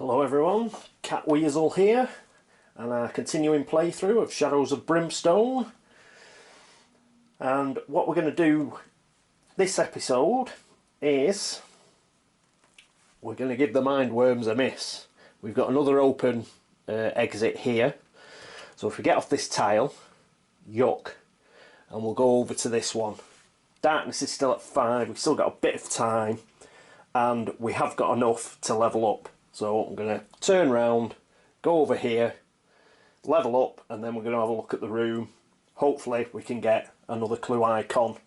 Hello everyone, Catweazle here, and our continuing playthrough of Shadows of Brimstone. And what we're going to do this episode is we're going to give the mindworms a miss. We've got another open exit here, so if we get off this tile, yuck, and we'll go over to this one. Darkness is still at 5, we've still got a bit of time, and we have got enough to level up. So I'm going to turn round, go over here, level up, and then we're going to have a look at the room. Hopefully we can get another clue icon.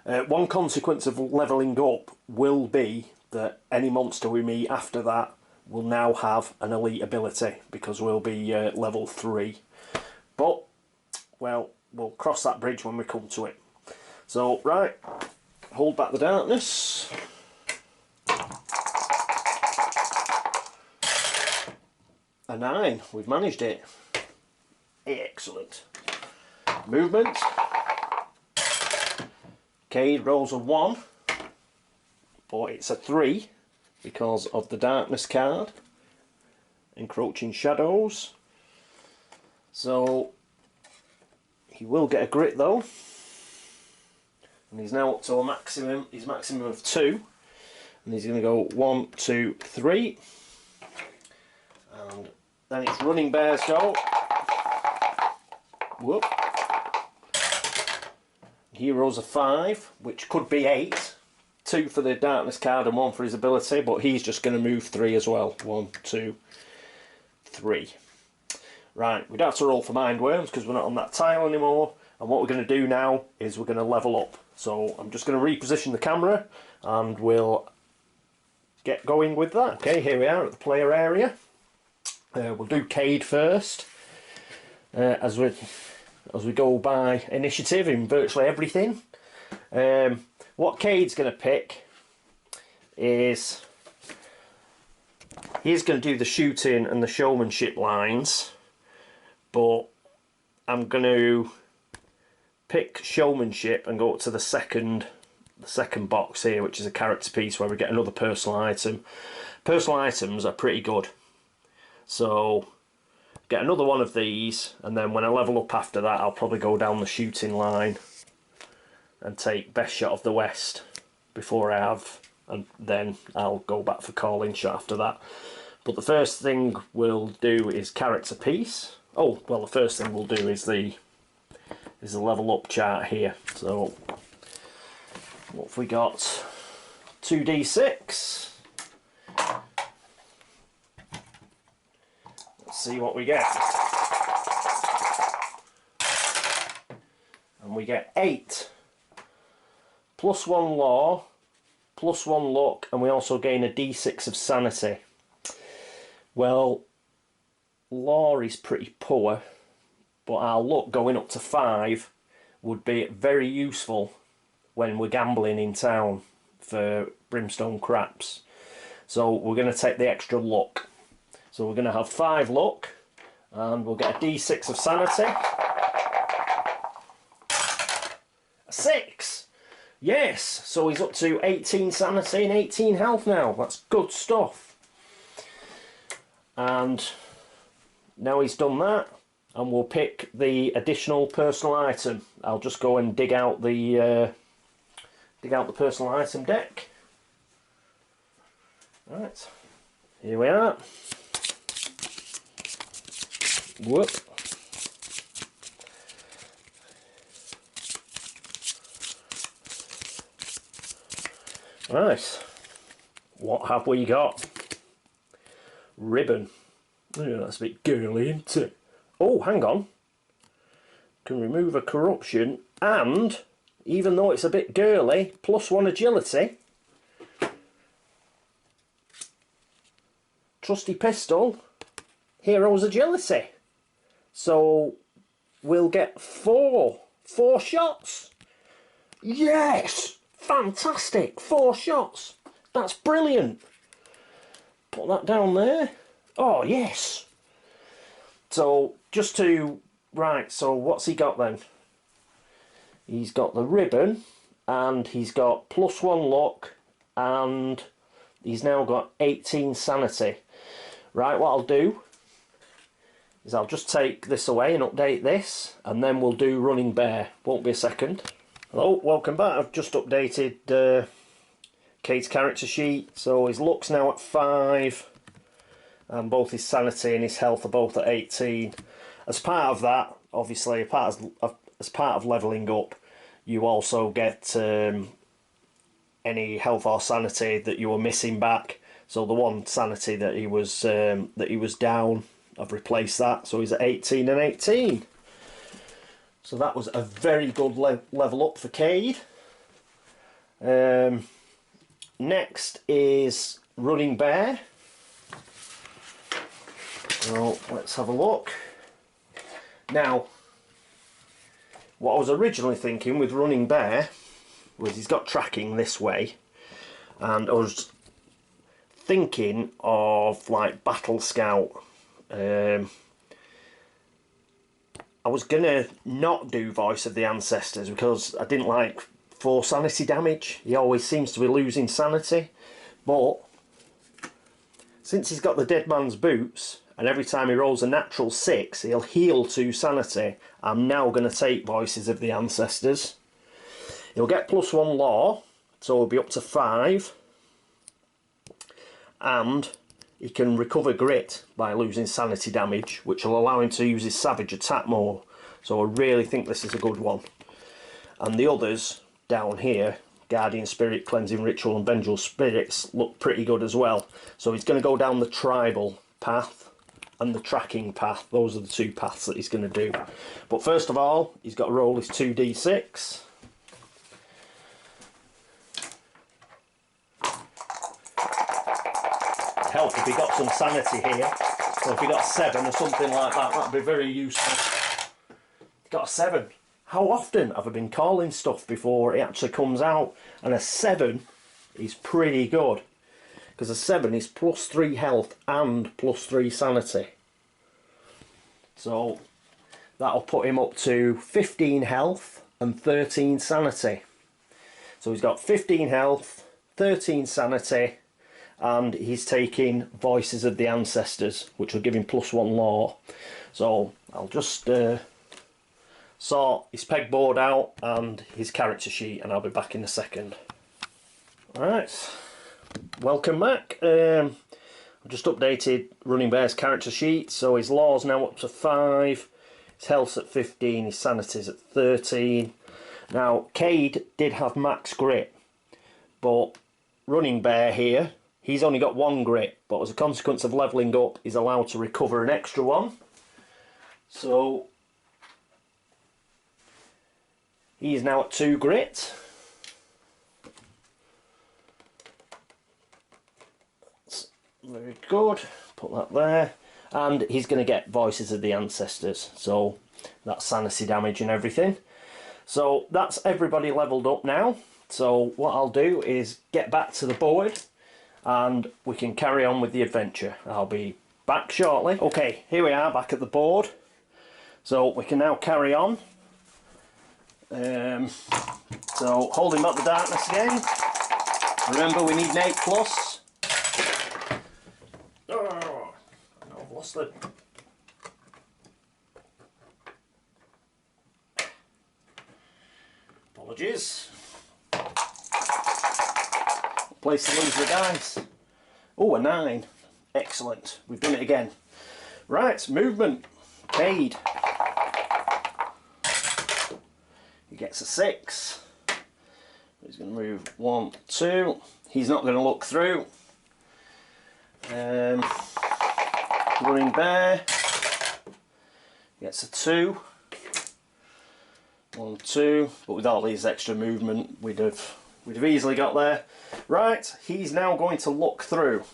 One consequence of levelling up will be that any monster we meet after that will now have an elite ability, because we'll be level 3. But, well, we'll cross that bridge when we come to it. So, right, hold back the darkness. A 9, we've managed it. Excellent. Movement. Cade rolls a 1, but it's a 3 because of the darkness card. Encroaching shadows. So he will get a grit though. And he's now up to a maximum, his maximum of 2. And he's going to go 1, 2, 3. And then it's running bears go. Whoop. He rolls a 5, which could be 8. 2 for the darkness card and 1 for his ability, but he's just going to move 3 as well. 1, 2, 3. Right, we don't have to roll for mindworms because we're not on that tile anymore. And what we're going to do now is we're going to level up. So I'm just going to reposition the camera and we'll get going with that. Okay, here we are at the player area. We'll do Cade first, as we go by initiative in virtually everything. What Cade's going to pick is he's going to do the shooting and the showmanship lines, but I'm going to pick showmanship and go up to the second box here, which is a character piece where we get another personal item. Personal items are pretty good. So get another one of these, and then when I level up after that I'll probably go down the shooting line and take best shot of the west before I have, and then I'll go back for calling shot after that. But the first thing we'll do is character piece. Oh well, the first thing we'll do is the level up chart here. So what have we got? 2d6. See what we get. And we get 8 plus 1 law plus 1 luck, and we also gain a d6 of sanity. Well, law is pretty poor, but our luck going up to 5 would be very useful when we're gambling in town for brimstone craps. So we're going to take the extra luck. So we're going to have 5 luck, and we'll get a d6 of sanity. A 6! Yes! So he's up to 18 sanity and 18 health now. That's good stuff. And now he's done that, and we'll pick the additional personal item. I'll just go and dig out the personal item deck. Right, here we are. Whoop. Right, what have we got? Ribbon. Oh, that's a bit girly, isn't it? Oh, hang on. Can remove a corruption, and even though it's a bit girly, plus 1 agility. Trusty pistol, hero's agility. So we'll get 4 shots. Yes! Fantastic! 4 shots. That's brilliant. Put that down there. Oh, yes. So just to... Right, so what's he got then? He's got the ribbon, and he's got +1 luck, and he's now got 18 sanity. Right, what I'll do is I'll just take this away and update this, and then we'll do Running Bear. Won't be a second. Hello, welcome back. I've just updated Cade's character sheet. So his luck's now at 5, and both his sanity and his health are both at 18. As part of that, obviously, as part of levelling up, you also get any health or sanity that you were missing back. So the one sanity that he was down, I've replaced that, so he's at 18 and 18. So that was a very good level up for Cade. Next is Running Bear. So let's have a look. Now, what I was originally thinking with Running Bear was he's got tracking this way, and I was thinking of like Battle Scout. I was gonna not do Voice of the Ancestors because I didn't like 4 sanity damage. He always seems to be losing sanity, but since he's got the Dead Man's Boots, and every time he rolls a natural 6 he'll heal 2 sanity, I'm now going to take Voices of the Ancestors. He'll get +1 law, so he'll be up to 5, and he can recover grit by losing sanity damage, which will allow him to use his savage attack more. So I really think this is a good one. And the others down here, Guardian Spirit, Cleansing Ritual and Vengeful Spirits, look pretty good as well. So he's going to go down the tribal path and the tracking path. Those are the 2 paths that he's going to do. But first of all, he's got to roll his 2d6. Help if he got some sanity here. So if he got 7 or something like that, that'd be very useful. He got a 7. How often have I been calling stuff before it actually comes out? And a 7 is pretty good, because a 7 is +3 health and +3 sanity. So that'll put him up to 15 health and 13 sanity. So he's got 15 health, 13 sanity, and he's taking Voices of the Ancestors, which will give him +1 law. So I'll just sort his pegboard out and his character sheet, and I'll be back in a second. Alright, welcome back. I've just updated Running Bear's character sheet, so his law's now up to 5, his health's at 15, his sanity's at 13. Now, Cade did have max grit, but Running Bear here, he's only got 1 grit, but as a consequence of levelling up, he's allowed to recover an extra 1. So he is now at 2 grit. That's very good. Put that there. And he's going to get Voices of the Ancestors. So that's sanity damage and everything. So that's everybody levelled up now. So what I'll do is get back to the board and we can carry on with the adventure. I'll be back shortly. Okay, here we are back at the board. So we can now carry on. So holding back the darkness again. Remember, we need an 8+. Oh, I've lost the... Apologies. Place to lose the dice. Oh, a 9. Excellent. We've done it again. Right, movement. Cade. He gets a 6. He's going to move 1, 2. He's not going to look through. Running Bear gets a 2. 1, 2. But with all these extra movement, we'd have easily got there. Right, he's now going to look through.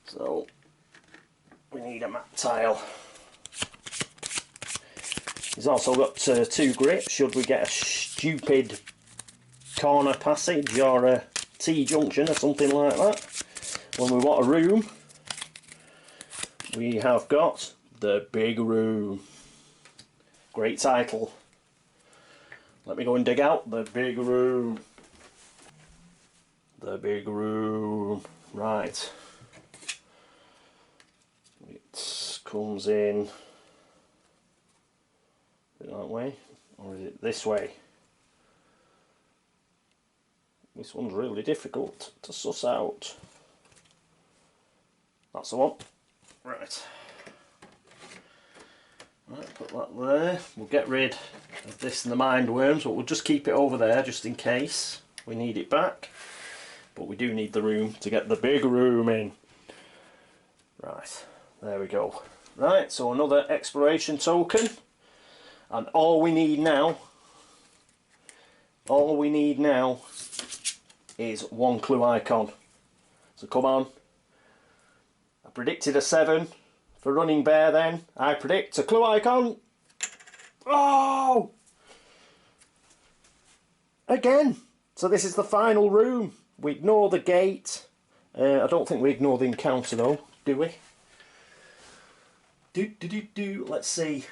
So we need a map tile. He's also got 2 grit should we get a stupid corner passage or a T-junction or something like that. When we want a room, we have got the big room. Great title. Let me go and dig out the big room. The big room. Right. comes in that way, or is it this way? This one's really difficult to suss out. That's the one. Right. Right, put that there. We'll get rid of this and the mind worms, but we'll just keep it over there just in case we need it back. But we do need the room to get the big room in. Right, there we go. Right, so another exploration token. And all we need now is one clue icon. So come on. I predicted a 7 for Running Bear then. I predict a clue icon. Oh! Again. So this is the final room. We ignore the gate. I don't think we ignore the encounter though, do we? Let's see.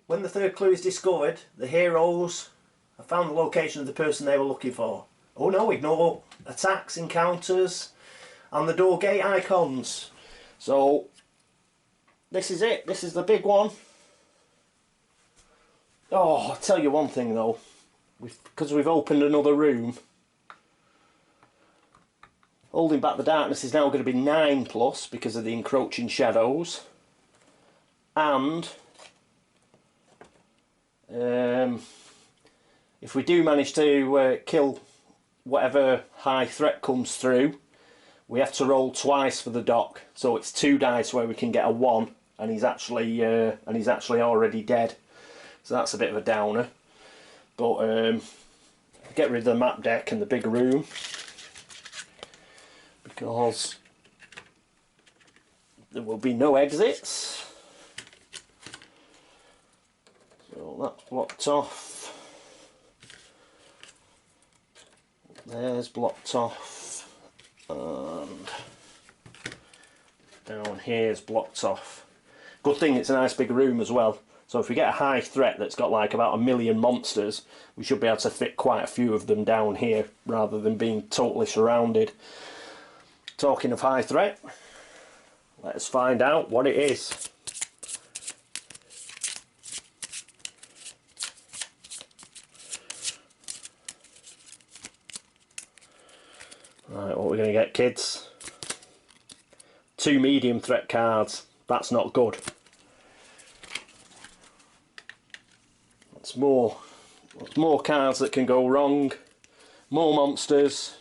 When the third clue is discovered, the heroes have found the location of the person they were looking for. Oh no, ignore attacks, encounters, and the door gate icons. So, this is it. This is the big one. Oh, I'll tell you one thing though. Because we've opened another room, Holding Back the Darkness is now going to be 9+ because of the encroaching shadows. And if we do manage to kill whatever high threat comes through, we have to roll twice for the doc. So it's 2 dice where we can get a 1, and he's actually already dead. So that's a bit of a downer. But get rid of the map deck and the big room, because there will be no exits. So that's blocked off. There's blocked off. And down here's blocked off. Good thing it's a nice big room as well. So if we get a high threat that's got like about 1 million monsters, we should be able to fit quite a few of them down here rather than being totally surrounded. Talking of high threat, let us find out what it is. Right, what we're going to get, kids? 2 medium threat cards. That's not good. That's more cards that can go wrong. More monsters.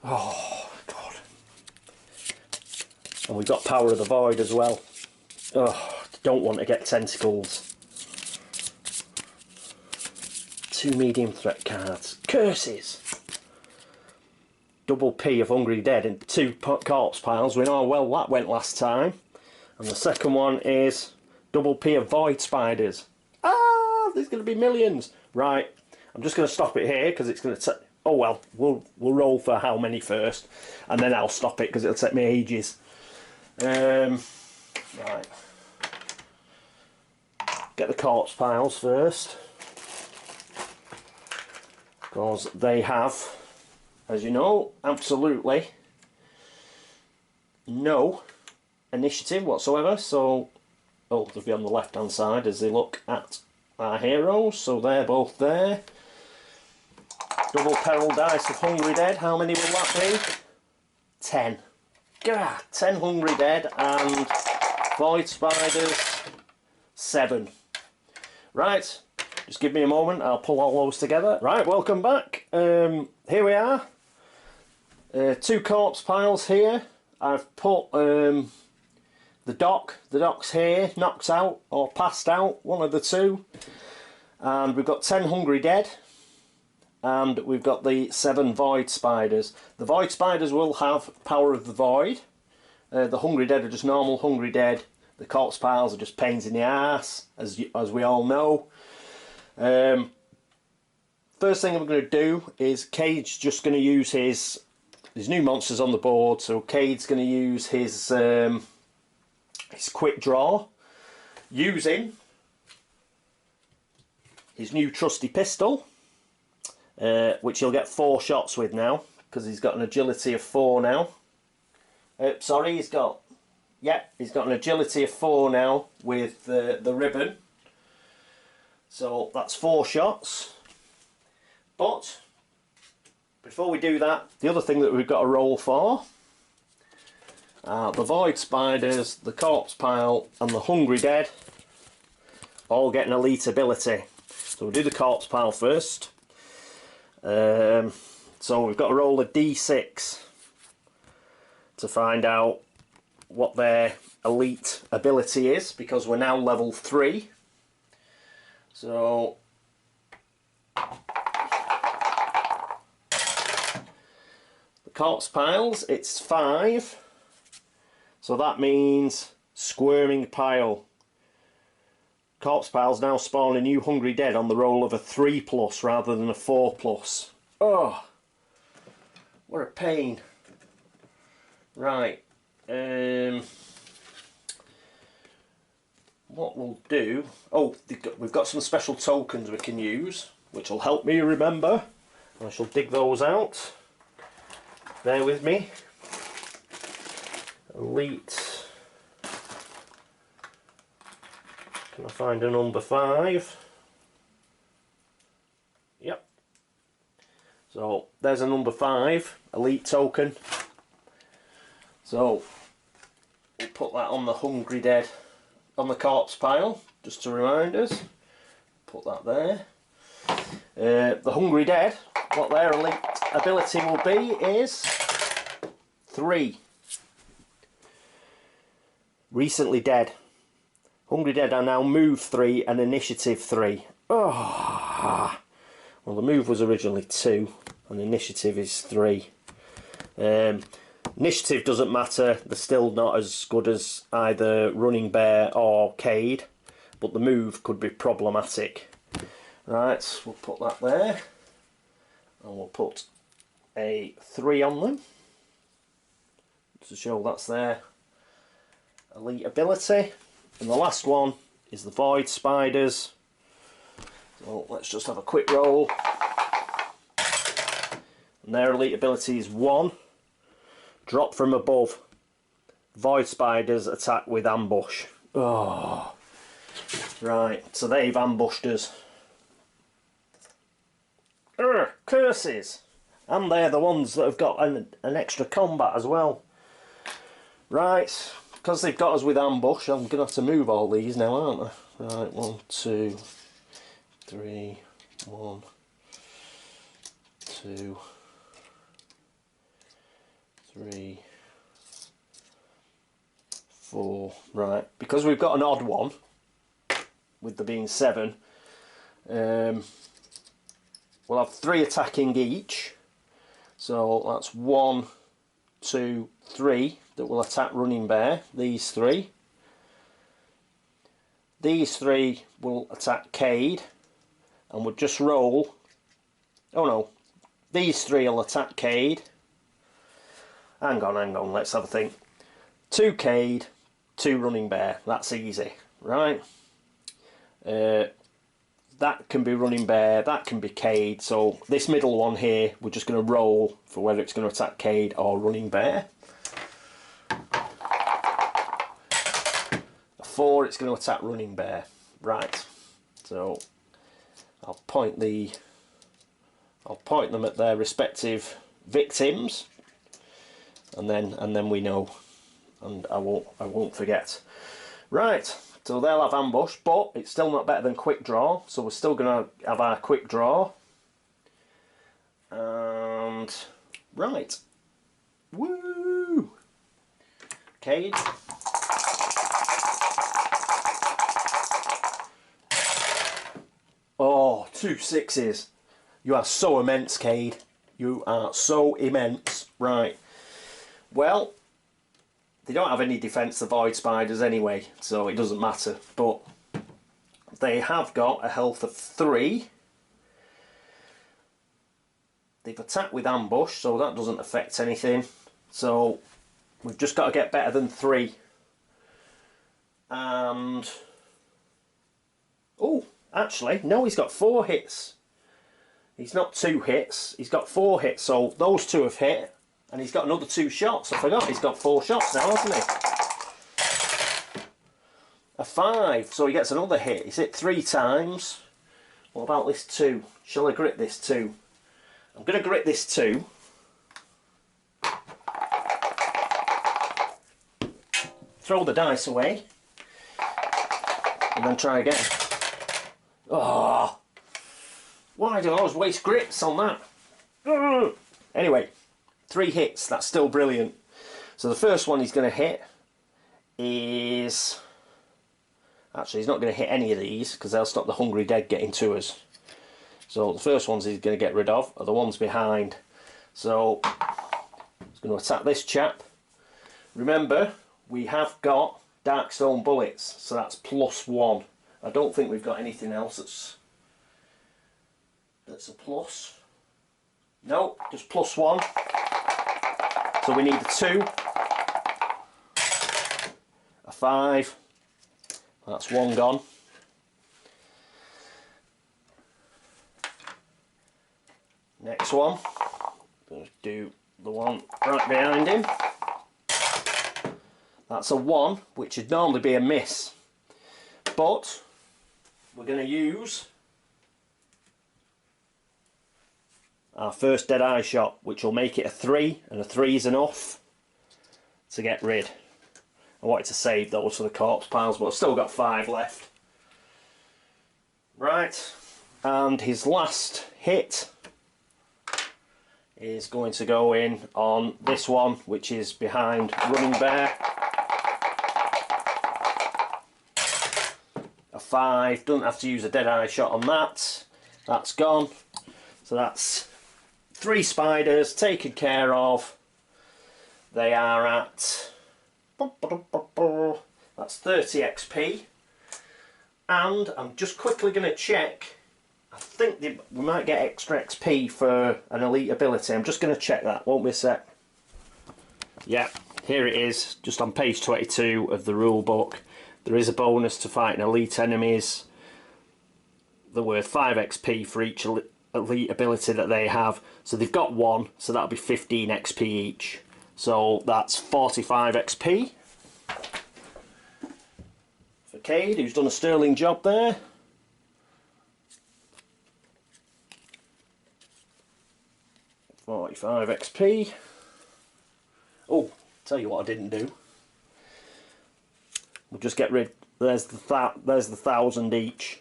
Oh God! And we've got Power of the Void as well. Oh, don't want to get tentacles. 2 medium threat cards. Curses! Double P of Hungry Dead and 2 corpse piles. We know how well that went last time. And the second one is double P of Void Spiders. Ah, there's going to be millions. Right, I'm just going to stop it here because it's going to take... Oh well, we'll roll for how many first, and then I'll stop it because it'll take me ages. Right. Get the corpse piles first, because they have, as you know, absolutely no initiative whatsoever. So, oh, they'll be on the left hand side as they look at our heroes, so they're both there. Double peril dice of Hungry Dead, how many will that be? 10. Gah, 10 Hungry Dead and Void Spiders, 7. Right, just give me a moment, I'll pull all those together. Right, welcome back. Here we are. 2 corpse piles here. I've put the doc. The doc's here, knocked out or passed out, one of the 2. And we've got 10 Hungry Dead. And we've got the 7 Void Spiders. The Void Spiders will have Power of the Void. The Hungry Dead are just normal Hungry Dead. The corpse piles are just pains in the ass, as we all know. First thing I'm going to do is Cade's just going to use his new monsters on the board. So Cade's going to use his quick draw, using his new trusty pistol. Which he'll get 4 shots with now, because he's got an agility of 4 now. Sorry, he's got an agility of 4 now with the ribbon. So that's 4 shots. But before we do that, the other thing that we've got to roll for are the void spiders, the corpse pile and the hungry dead, all getting elite ability. So we'll do the corpse pile first. So we've got to roll a d6 to find out what their elite ability is, because we're now level 3. So the corpse piles, it's 5. So that means squirming pile. Corpse piles now spawn a new hungry dead on the roll of a 3+ rather than a 4+. Oh, what a pain. Right. What we'll do... Oh, we've got some special tokens we can use, which will help me remember. I shall dig those out. Bear with me. Elite. Can I find a number 5? Yep. So there's a number 5 elite token. So we'll put that on the hungry dead, on the corpse pile, just to remind us. Put that there. The hungry dead, what their elite ability will be is 3. Recently dead. Hungry dead are now move 3 and initiative 3. Oh. Well, the move was originally 2 and initiative is 3. Initiative doesn't matter, they're still not as good as either Running Bear or Cade, but the move could be problematic. Right, we'll put that there, and we'll put a 3 on them to show that's their elite ability. And the last one is the void spiders. So let's just have a quick roll. And their elite ability is 1. Drop from above. Void spiders attack with ambush. Oh. Right, so they've ambushed us. Urgh, curses! And they're the ones that have got an extra combat as well. Right, because they've got us with ambush, I'm going to have to move all these now, aren't I? Right, 1, 2, 3, 1, 2, 3, 4. Right, because we've got an odd one, with there being 7, we'll have 3 attacking each. So that's 1, 2, 3 that will attack Running Bear. These 3. These 3 will attack Cade, and we'll just roll. Oh no, these 3 will attack Cade. Hang on, let's have a think. 2 Cade, 2 Running Bear, that's easy, right? That can be Running Bear, that can be Cade, so this middle one here, we're just going to roll for whether it's going to attack Cade or Running Bear. A 4, it's going to attack Running Bear. Right, so I'll point them at their respective victims. And then we know, and I won't forget. Right, so they'll have ambush, but it's still not better than quick draw, so we're still going to have our quick draw. And right, woo! Cade. Oh, 2 6s. You are so immense, Cade. You are so immense. Right. Well, they don't have any defence, the void spiders anyway, so it doesn't matter. But they have got a health of 3. They've attacked with ambush, so that doesn't affect anything. So we've just got to get better than 3. And oh, actually, no, he's got 4 hits. He's not 2 hits, he's got 4 hits, so those 2 have hit. And he's got another 2 shots. I forgot he's got 4 shots now, hasn't he? A 5, so he gets another hit. He's hit 3 times. What about this 2? Shall I grit this 2? I'm going to grit this 2. Throw the dice away. And then try again. Oh! Why do I always waste grits on that? Anyway, 3 hits. That's still brilliant. So the first one he's going to hit is... Actually, he's not going to hit any of these because they'll stop the hungry dead getting to us. So the first ones he's going to get rid of are the ones behind. So he's going to attack this chap. Remember, we have got Darkstone bullets, so that's +1. I don't think we've got anything else that's a plus. No, just +1. So we need a 2, a 5. That's 1 gone. Next one, going to do the one right behind him. That's a 1, which would normally be a miss. But we're going to use our first dead eye shot, which will make it a 3, and a 3 is enough to get rid. I wanted to save those for the corpse piles, but I've still got 5 left. Right, and his last hit is going to go in on this one, which is behind Running Bear. A 5, don't have to use a dead eye shot on that. That's gone. So that's 3 spiders taken care of. They are at... That's 30 XP, and I'm just quickly going to check. I think we might get extra XP for an elite ability. I'm just going to check that, won't be a sec. Yeah, here it is, just on page 22 of the rule book. There is a bonus to fighting elite enemies. They're worth 5 XP for each elite ability that they have. So they've got 1, so that'll be 15 XP each. So that's 45 XP for Cade, who's done a sterling job there. $45 XP. Oh, tell you what I didn't do. We'll just get rid. There's the 1,000 each.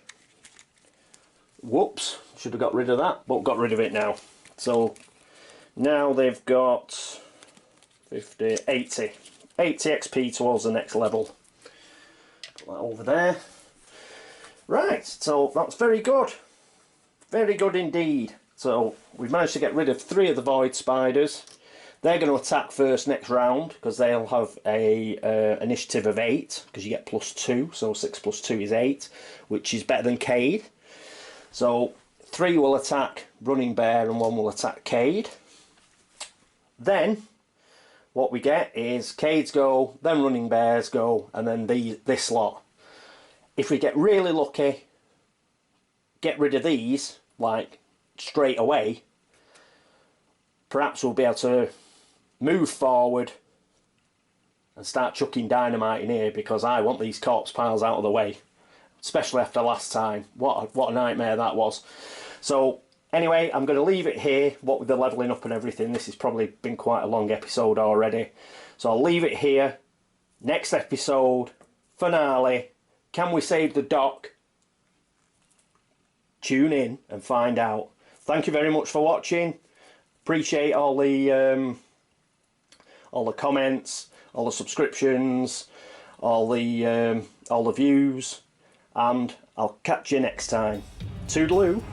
Whoops! Should have got rid of that, but got rid of it now. So now they've got 50, 80 XP towards the next level. Put that over there. Right, so that's very good. Very good indeed. So we've managed to get rid of 3 of the void spiders. They're going to attack first next round because they'll have a initiative of 8 because you get +2, so 6 + 2 is 8, which is better than Cade. So 3 will attack Running Bear and 1 will attack Cade. Then what we get is Cade's go, then Running Bear's go, and then this lot. If we get really lucky, get rid of these, like, straight away, perhaps we'll be able to move forward and start chucking dynamite in here, because I want these corpse piles out of the way, especially after last time. What a nightmare that was. So anyway, I'm going to leave it here, what with the levelling up and everything. This has probably been quite a long episode already, so I'll leave it here. Next episode, finale, can we save the dock? Tune in and find out. Thank you very much for watching. Appreciate all the comments, all the subscriptions, all the views, and I'll catch you next time. Toodaloo.